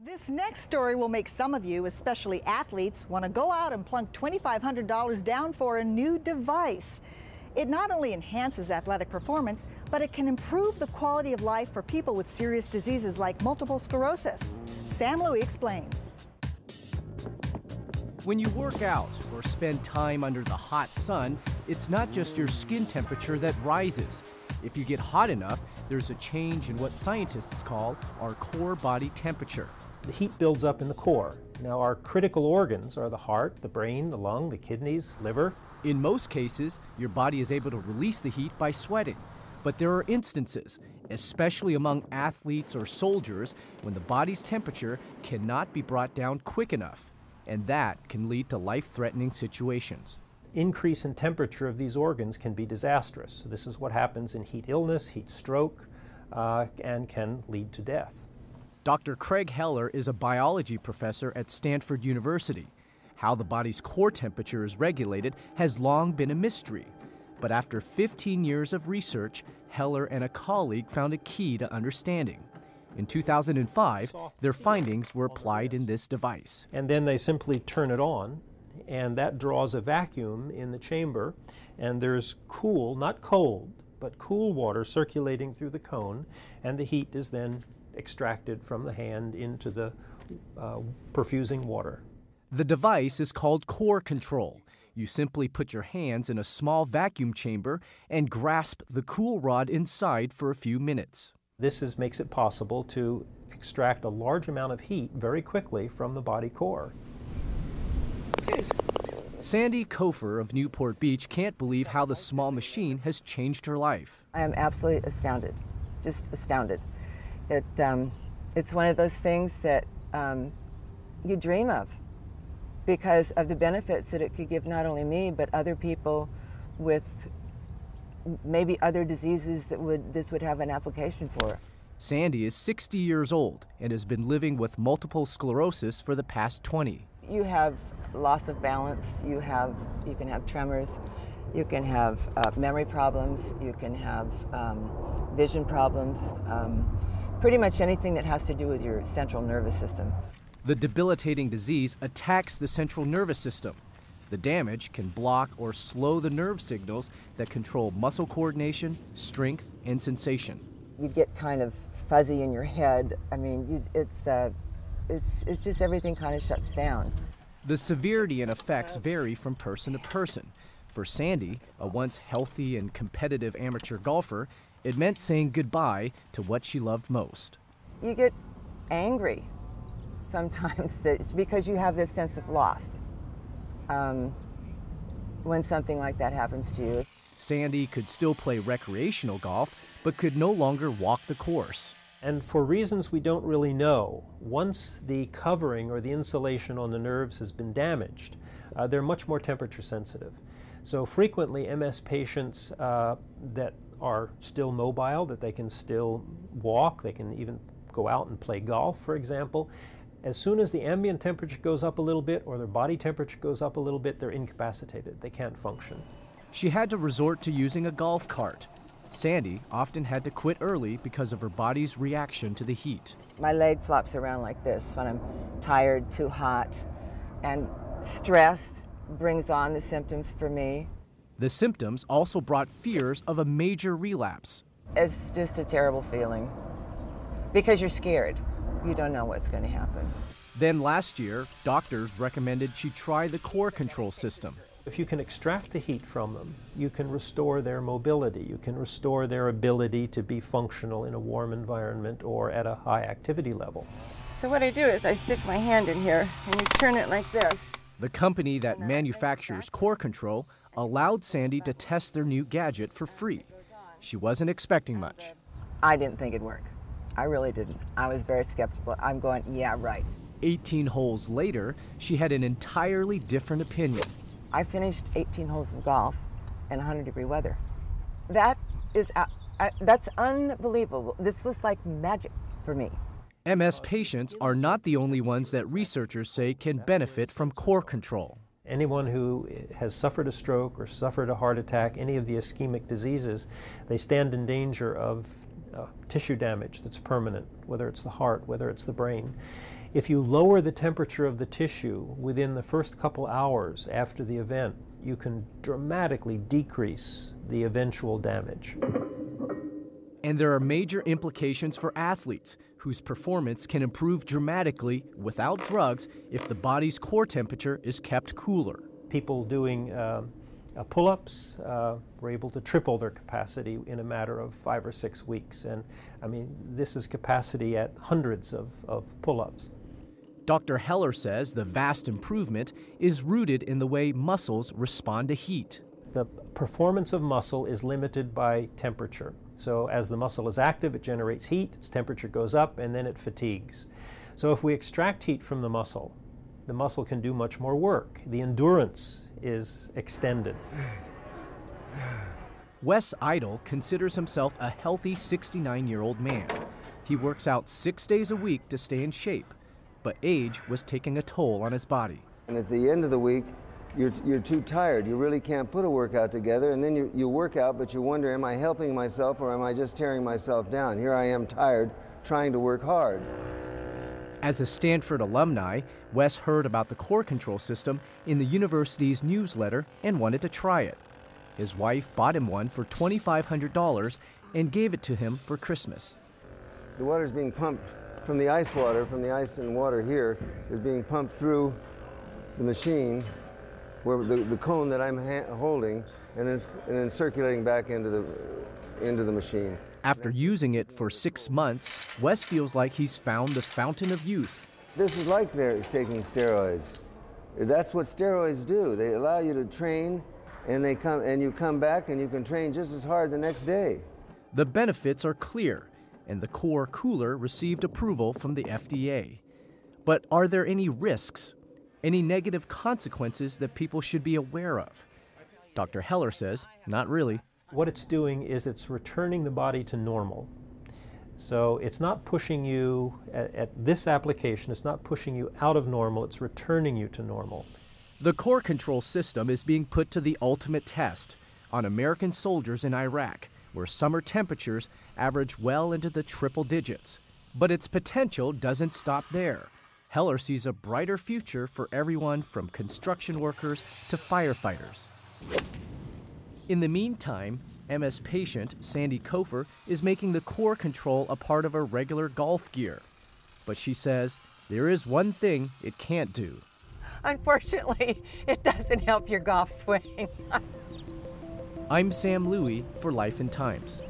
This next story will make some of you, especially athletes, want to go out and plunk $2,500 down for a new device. It not only enhances athletic performance, but it can improve the quality of life for people with serious diseases like multiple sclerosis. Sam Louie explains. When you work out or spend time under the hot sun, it's not just your skin temperature that rises. If you get hot enough, there's a change in what scientists call our core body temperature. The heat builds up in the core. Now, our critical organs are the heart, the brain, the lung, the kidneys, liver. In most cases, your body is able to release the heat by sweating. But there are instances, especially among athletes or soldiers, when the body's temperature cannot be brought down quick enough. And that can lead to life-threatening situations. Increase in temperature of these organs can be disastrous. This is what happens in heat illness, heat stroke, and can lead to death. Dr. Craig Heller is a biology professor at Stanford University. How the body's core temperature is regulated has long been a mystery. But after 15 years of research, Heller and a colleague found a key to understanding. In 2005, their findings were applied in this device. And then they simply turn it on, and that draws a vacuum in the chamber, and there's cool, not cold, but cool water circulating through the cone, and the heat is then extracted from the hand into the perfusing water. The device is called core control. You simply put your hands in a small vacuum chamber and grasp the cool rod inside for a few minutes. This makes it possible to extract a large amount of heat very quickly from the body core. Sandy Kofer of Newport Beach can't believe how the small machine has changed her life. I am absolutely astounded, just astounded. It's one of those things that you dream of because of the benefits that it could give not only me, but other people with maybe other diseases that this would have an application for. Sandy is 60 years old and has been living with multiple sclerosis for the past 20. You have loss of balance, you can have tremors, you can have memory problems, you can have vision problems, pretty much anything that has to do with your central nervous system. The debilitating disease attacks the central nervous system. The damage can block or slow the nerve signals that control muscle coordination, strength, and sensation. You get kind of fuzzy in your head. I mean, it's just everything kind of shuts down. The severity and effects vary from person to person. For Sandy, a once healthy and competitive amateur golfer, it meant saying goodbye to what she loved most. You get angry sometimes that it's because you have this sense of loss when something like that happens to you. Sandy could still play recreational golf, but could no longer walk the course. And for reasons we don't really know, once the covering or the insulation on the nerves has been damaged, they're much more temperature sensitive. So frequently MS patients that are still mobile, that they can still walk, they can even go out and play golf, for example. As soon as the ambient temperature goes up a little bit or their body temperature goes up a little bit, they're incapacitated. They can't function. She had to resort to using a golf cart. Sandy often had to quit early because of her body's reaction to the heat. My leg flops around like this when I'm tired, too hot, and stress brings on the symptoms for me. The symptoms also brought fears of a major relapse. It's just a terrible feeling because you're scared. You don't know what's going to happen. Then last year, doctors recommended she try the core control system. If you can extract the heat from them, you can restore their mobility. You can restore their ability to be functional in a warm environment or at a high activity level. So what I do is I stick my hand in here and you turn it like this. The company that manufactures core control allowed Sandy to test their new gadget for free. She wasn't expecting much. I didn't think it'd work. I really didn't. I was very skeptical. I'm going, yeah, right. 18 holes later, she had an entirely different opinion. I finished 18 holes of golf in 100-degree weather. That's unbelievable. This was like magic for me. MS patients are not the only ones that researchers say can benefit from core control. Anyone who has suffered a stroke or suffered a heart attack, any of the ischemic diseases, they stand in danger of tissue damage that's permanent, whether it's the heart, whether it's the brain. If you lower the temperature of the tissue within the first couple hours after the event, you can dramatically decrease the eventual damage. And there are major implications for athletes whose performance can improve dramatically without drugs if the body's core temperature is kept cooler. People doing pull-ups were able to triple their capacity in a matter of 5 or 6 weeks. And I mean, this is capacity at hundreds of pull-ups. Dr. Heller says the vast improvement is rooted in the way muscles respond to heat. The performance of muscle is limited by temperature. So as the muscle is active, it generates heat, its temperature goes up, and then it fatigues. So if we extract heat from the muscle can do much more work. The endurance is extended. Wes Idle considers himself a healthy 69-year-old man. He works out 6 days a week to stay in shape, but age was taking a toll on his body. And at the end of the week, you're too tired. You really can't put a workout together, and then you work out, but you wonder, am I helping myself or am I just tearing myself down? Here I am tired, trying to work hard. As a Stanford alumni, Wes heard about the core control system in the university's newsletter and wanted to try it. His wife bought him one for $2,500 and gave it to him for Christmas. The water's being pumped from the ice water, from the ice and water here, is being pumped through the machine, where the cone that I'm holding, and then circulating back into the machine. After using it for 6 months, Wes feels like he's found the fountain of youth. This is like taking steroids. That's what steroids do. They allow you to train, and you come back and you can train just as hard the next day. The benefits are clear, and the Core Cooler received approval from the FDA. But are there any risks? Any negative consequences that people should be aware of? Dr. Heller says, not really. What it's doing is it's returning the body to normal. So it's not pushing you, at this application, it's not pushing you out of normal, it's returning you to normal. The core control system is being put to the ultimate test on American soldiers in Iraq, where summer temperatures average well into the triple digits. But its potential doesn't stop there. Heller sees a brighter future for everyone from construction workers to firefighters. In the meantime, MS patient Sandy Kofer is making the core control a part of her regular golf gear. But she says there is one thing it can't do. Unfortunately, it doesn't help your golf swing. I'm Sam Louie for Life and Times.